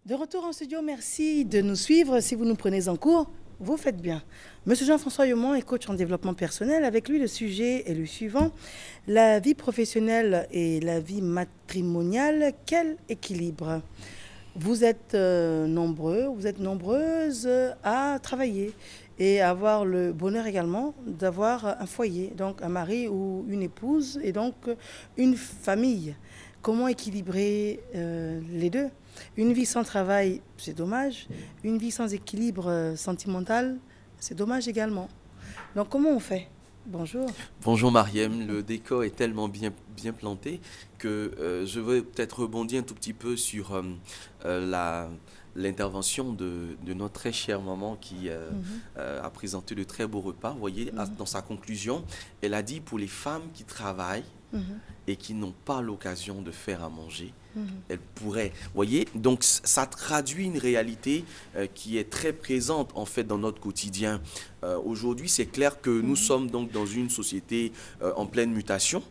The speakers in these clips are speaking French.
De retour en studio, merci de nous suivre. Si vous nous prenez en cours, vous faites bien. Monsieur Jean-François Yaumont est coach en développement personnel. Avec lui, le sujet est le suivant. La vie professionnelle et la vie matrimoniale, quel équilibre? Vous êtes nombreux, vous êtes nombreuses à travailler et avoir le bonheur également d'avoir un foyer, donc un mari ou une épouse et donc une famille. Comment équilibrer les deux? Une vie sans travail, c'est dommage. Une vie sans équilibre sentimental, c'est dommage également. Donc comment on fait? Bonjour. Bonjour Mariem, le décor est tellement bien planté que je veux peut-être rebondir un tout petit peu sur l'intervention de notre très chère maman qui a présenté de très beaux repas. Vous voyez, dans sa conclusion, elle a dit pour les femmes qui travaillent et qui n'ont pas l'occasion de faire à manger, elles pourraient. Vous voyez, donc ça traduit une réalité qui est très présente en fait dans notre quotidien. Aujourd'hui, c'est clair que nous sommes donc dans une société en pleine mutation,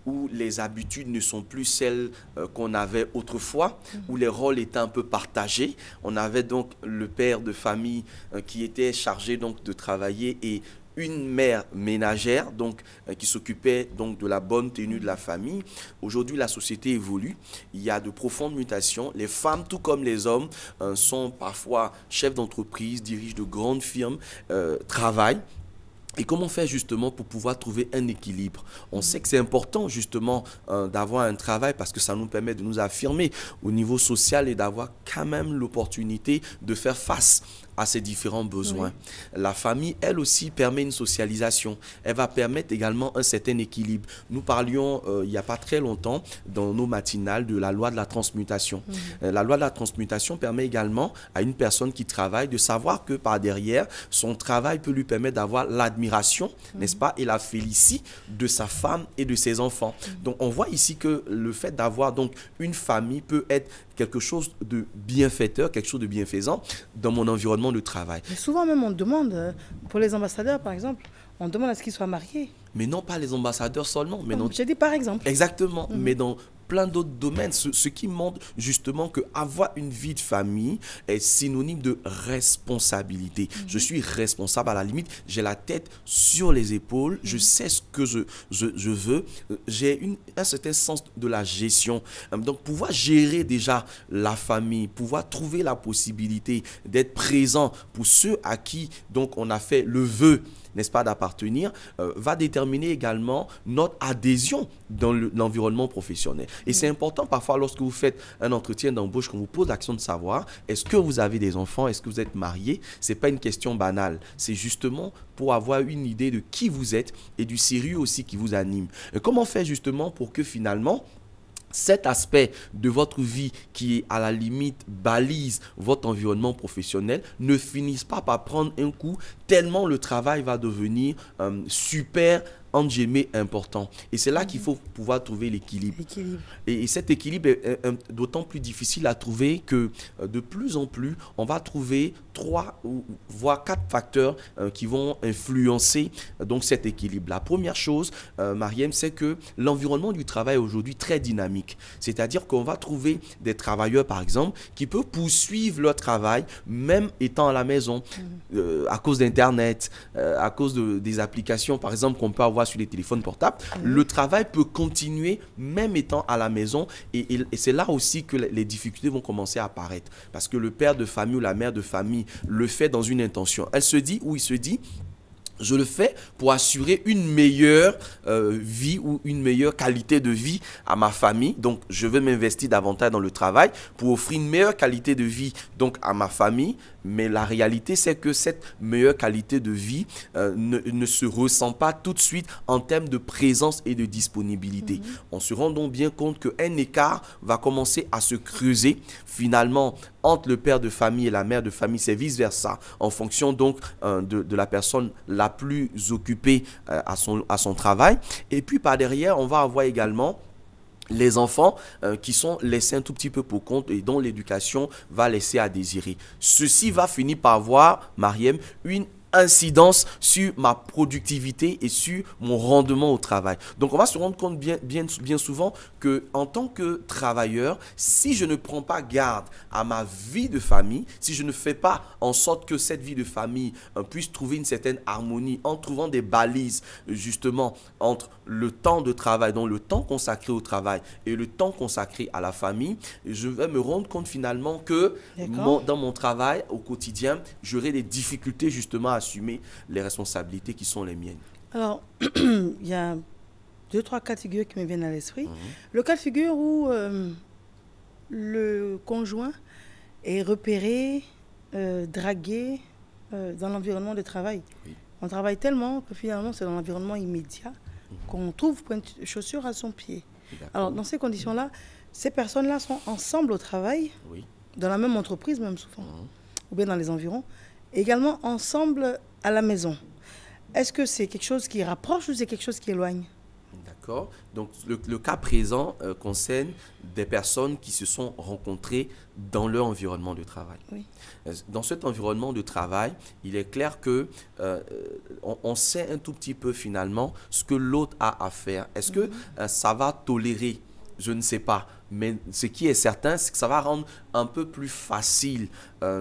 où les habitudes ne sont plus celles qu'on avait autrefois, où les rôles étaient un peu partagés. On avait donc le père de famille qui était chargé donc de travailler et une mère ménagère donc qui s'occupait donc de la bonne tenue de la famille. Aujourd'hui, la société évolue. Il y a de profondes mutations. Les femmes, tout comme les hommes, sont parfois chefs d'entreprise, dirigent de grandes firmes, travaillent. Et comment faire justement pour pouvoir trouver un équilibre? On sait que c'est important justement d'avoir un travail parce que ça nous permet de nous affirmer au niveau social et d'avoir quand même l'opportunité de faire face à ces différents besoins. Oui. La famille, elle aussi, permet une socialisation. Elle va permettre également un certain équilibre. Nous parlions il n'y a pas très longtemps dans nos matinales de la loi de la transmutation. La loi de la transmutation permet également à une personne qui travaille de savoir que par derrière, son travail peut lui permettre d'avoir l'admiration, n'est-ce pas, et la félicité de sa femme et de ses enfants. Donc on voit ici que le fait d'avoir donc une famille peut être quelque chose de bienfaiteur, quelque chose de bienfaisant dans mon environnement de travail. Mais souvent même on demande, pour les ambassadeurs par exemple, on demande à ce qu'ils soient mariés. Mais non pas les ambassadeurs seulement. Mais j'ai dit par exemple. Exactement, mais dans plein d'autres domaines, ce qui montre justement qu'avoir une vie de famille est synonyme de responsabilité. Je suis responsable, à la limite, j'ai la tête sur les épaules, je sais ce que je veux, j'ai un certain sens de la gestion. Donc pouvoir gérer déjà la famille, pouvoir trouver la possibilité d'être présent pour ceux à qui donc on a fait le vœu, n'est-ce pas, d'appartenir, va déterminer également notre adhésion dans l'environnement professionnel. Et c'est important parfois lorsque vous faites un entretien d'embauche, qu'on vous pose l'action de savoir, est-ce que vous avez des enfants, est-ce que vous êtes marié? Ce n'est pas une question banale, c'est justement pour avoir une idée de qui vous êtes et du sérieux aussi qui vous anime. Et comment faire justement pour que finalement, cet aspect de votre vie qui, à la limite, balise votre environnement professionnel ne finisse pas par prendre un coup tellement le travail va devenir super entre guillemets important. Et c'est là qu'il faut pouvoir trouver l'équilibre. Et cet équilibre est d'autant plus difficile à trouver que de plus en plus, on va trouver 3 voire 4 facteurs qui vont influencer donc cet équilibre. La première chose, Mariem, c'est que l'environnement du travail est aujourd'hui très dynamique. C'est-à-dire qu'on va trouver des travailleurs, par exemple, qui peuvent poursuivre leur travail même étant à la maison à cause d'Internet, à cause des applications, par exemple, qu'on peut avoir sur les téléphones portables. Le travail peut continuer même étant à la maison et c'est là aussi que les difficultés vont commencer à apparaître parce que le père de famille ou la mère de famille le fait dans une intention. Elle se dit ou il se dit: je le fais pour assurer une meilleure vie ou une meilleure qualité de vie à ma famille. Donc, je veux m'investir davantage dans le travail pour offrir une meilleure qualité de vie donc à ma famille. Mais la réalité, c'est que cette meilleure qualité de vie ne se ressent pas tout de suite en termes de présence et de disponibilité. On se rend donc bien compte qu'un écart va commencer à se creuser finalement entre le père de famille et la mère de famille. C'est vice-versa en fonction donc de la personne la plus occupée à son travail. Et puis par derrière, on va avoir également les enfants qui sont laissés un tout petit peu pour compte et dont l'éducation va laisser à désirer. Ceci va finir par avoir, Mariem, une incidence sur ma productivité et sur mon rendement au travail. Donc, on va se rendre compte bien souvent que en tant que travailleur, si je ne prends pas garde à ma vie de famille, si je ne fais pas en sorte que cette vie de famille puisse trouver une certaine harmonie en trouvant des balises justement entre le temps de travail, donc le temps consacré au travail et le temps consacré à la famille, je vais me rendre compte finalement que dans mon travail au quotidien, j'aurai des difficultés justement à assumer les responsabilités qui sont les miennes. Alors, il y a 2-3 cas de figure qui me viennent à l'esprit. Le cas de figure où le conjoint est repéré, dragué dans l'environnement de travail. Oui. On travaille tellement que finalement, c'est dans l'environnement immédiat qu'on trouve point de chaussure à son pied. Alors, dans ces conditions-là, ces personnes-là sont ensemble au travail, dans la même entreprise même souvent, ou bien dans les environs, également ensemble à la maison. Est-ce que c'est quelque chose qui rapproche ou c'est quelque chose qui éloigne? D'accord. Donc, le cas présent concerne des personnes qui se sont rencontrées dans leur environnement de travail. Oui. Dans cet environnement de travail, il est clair que on sait un tout petit peu finalement ce que l'autre a à faire. Est-ce que ça va tolérer? Je ne sais pas. Mais ce qui est certain, c'est que ça va rendre un peu plus facile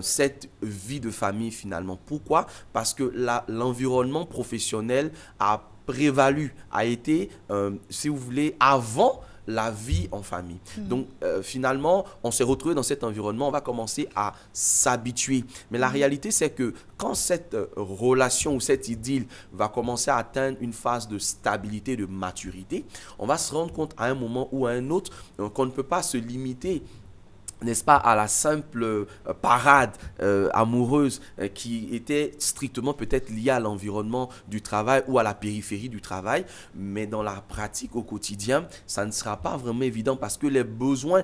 cette vie de famille finalement. Pourquoi? Parce que l'environnement professionnel a prévalu, a été, si vous voulez, avant la vie en famille. Donc, finalement, on s'est retrouvé dans cet environnement, on va commencer à s'habituer. Mais la réalité, c'est que quand cette relation ou cette idylle va commencer à atteindre une phase de stabilité, de maturité, on va se rendre compte à un moment ou à un autre qu'on ne peut pas se limiter, n'est-ce pas, à la simple parade amoureuse qui était strictement peut-être liée à l'environnement du travail ou à la périphérie du travail. Mais dans la pratique au quotidien, ça ne sera pas vraiment évident parce que les besoins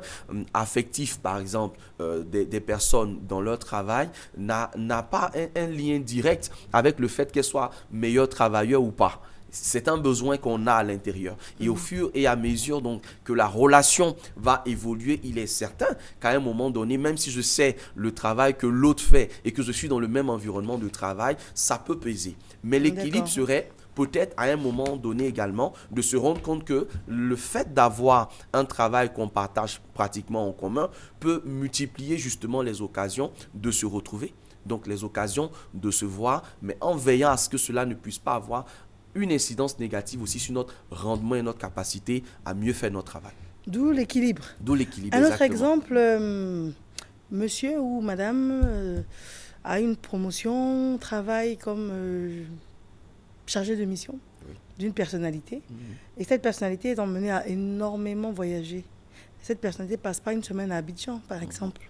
affectifs, par exemple, des personnes dans leur travail n'a pas un lien direct avec le fait qu'elles soient meilleures travailleurs ou pas. C'est un besoin qu'on a à l'intérieur. Et au fur et à mesure donc, que la relation va évoluer, il est certain qu'à un moment donné, même si je sais le travail que l'autre fait et que je suis dans le même environnement de travail, ça peut peser. Mais l'équilibre serait peut-être à un moment donné également de se rendre compte que le fait d'avoir un travail qu'on partage pratiquement en commun peut multiplier justement les occasions de se retrouver, donc les occasions de se voir, mais en veillant à ce que cela ne puisse pas avoir une incidence négative aussi sur notre rendement et notre capacité à mieux faire notre travail. D'où l'équilibre. D'où l'équilibre, un autre exemple, monsieur ou madame a une promotion, travaille comme chargé de mission d'une personnalité. Et cette personnalité est emmenée à énormément voyager. Cette personnalité ne passe pas une semaine à Abidjan, par exemple.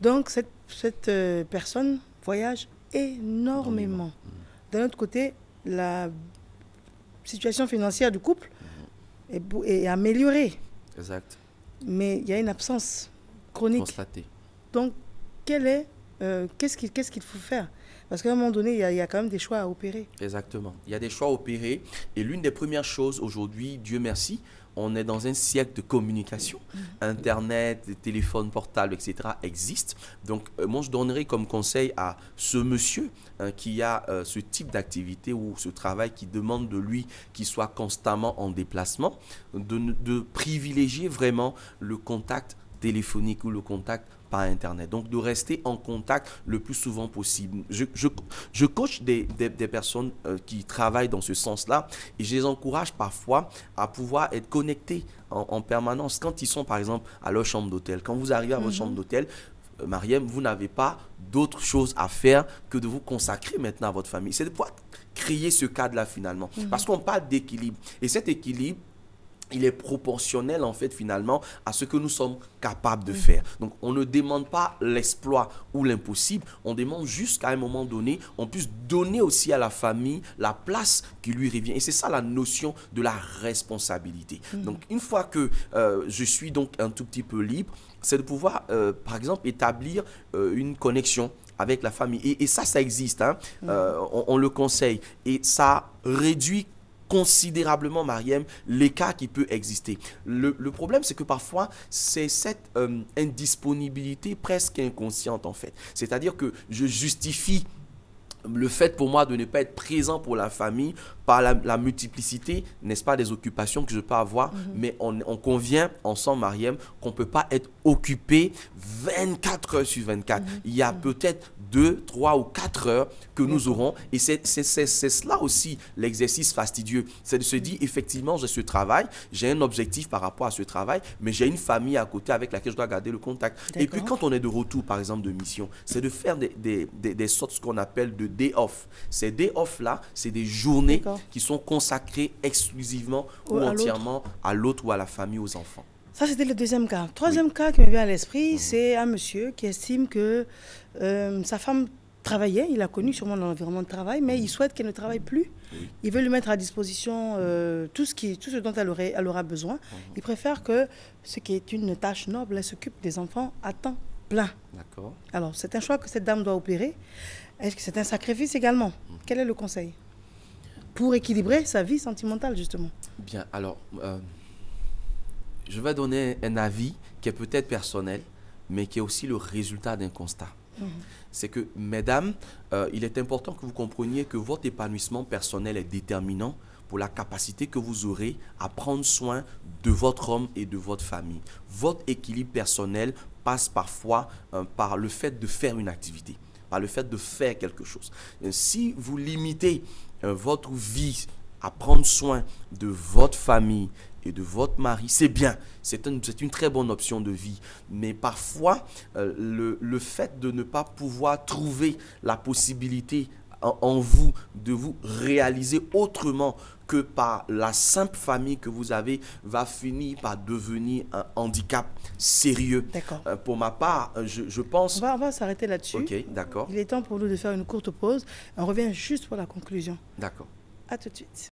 Donc, cette personne voyage énormément. D'un autre côté, la situation financière du couple est améliorée. Exact. Mais il y a une absence chronique. Constatée. Donc, qu'est-ce qu'il faut faire? Parce qu'à un moment donné, il y a quand même des choix à opérer. Exactement. Il y a des choix à opérer. Et l'une des premières choses aujourd'hui, Dieu merci, on est dans un siècle de communication. Internet, les téléphones portables, etc. existent. Donc, moi, je donnerais comme conseil à ce monsieur qui a ce type d'activité ou ce travail qui demande de lui qu'il soit constamment en déplacement, de privilégier vraiment le contact téléphonique ou le contact par Internet. Donc, de rester en contact le plus souvent possible. Je coach des personnes qui travaillent dans ce sens-là et je les encourage parfois à pouvoir être connectés en permanence. Quand ils sont, par exemple, à leur chambre d'hôtel. Quand vous arrivez à votre chambre d'hôtel, Mariam, vous n'avez pas d'autre chose à faire que de vous consacrer maintenant à votre famille. C'est de pouvoir créer ce cadre-là finalement. Parce qu'on parle d'équilibre. Et cet équilibre, il est proportionnel en fait finalement à ce que nous sommes capables de faire. Donc on ne demande pas l'exploit ou l'impossible, on demande juste qu'à un moment donné, on puisse donner aussi à la famille la place qui lui revient. Et c'est ça la notion de la responsabilité. Donc une fois que je suis donc un tout petit peu libre, c'est de pouvoir par exemple établir une connexion avec la famille. Et ça existe, hein. On le conseille. Et ça réduit considérablement, Mariam, l'écart qui peut exister. Le problème, c'est que parfois, c'est cette indisponibilité presque inconsciente, en fait. C'est-à-dire que je justifie le fait pour moi de ne pas être présent pour la famille par la multiplicité, n'est-ce pas, des occupations que je peux avoir, mais on convient ensemble, Mariam, qu'on ne peut pas être occupé 24 heures sur 24. Il y a peut-être 2, 3 ou 4 heures que nous aurons, et c'est cela aussi l'exercice fastidieux. C'est de se dire, effectivement, j'ai ce travail, j'ai un objectif par rapport à ce travail, mais j'ai une famille à côté avec laquelle je dois garder le contact. Et puis quand on est de retour, par exemple, de mission, c'est de faire des sortes, ce qu'on appelle de day off. Ces day off-là, c'est des journées qui sont consacrées exclusivement ou entièrement à l'autre ou à la famille, aux enfants. Ça, c'était le deuxième cas. Troisième cas qui me vient à l'esprit, c'est un monsieur qui estime que sa femme travaillait, il a connu sûrement dans l'environnement de travail, mais il souhaite qu'elle ne travaille plus. Il veut lui mettre à disposition tout ce dont elle aura besoin. Il préfère que ce qui est une tâche noble, elle s'occupe des enfants à temps plein. D'accord. Alors, c'est un choix que cette dame doit opérer. Est-ce que c'est un sacrifice également? Quel est le conseil pour équilibrer sa vie sentimentale, justement? Bien, alors, je vais donner un avis qui est peut-être personnel, mais qui est aussi le résultat d'un constat. C'est que, mesdames, il est important que vous compreniez que votre épanouissement personnel est déterminant pour la capacité que vous aurez à prendre soin de votre homme et de votre famille. Votre équilibre personnel passe parfois par le fait de faire une activité, par le fait de faire quelque chose. Si vous limitez votre vie à prendre soin de votre famille et de votre mari, c'est bien, c'est une très bonne option de vie. Mais parfois, le fait de ne pas pouvoir trouver la possibilité en vous de vous réaliser autrement que par la simple famille que vous avez va finir par devenir un handicap sérieux. D'accord. Pour ma part, je pense... On va s'arrêter là-dessus. Ok, d'accord. Il est temps pour nous de faire une courte pause. On revient juste pour la conclusion. D'accord. À tout de suite.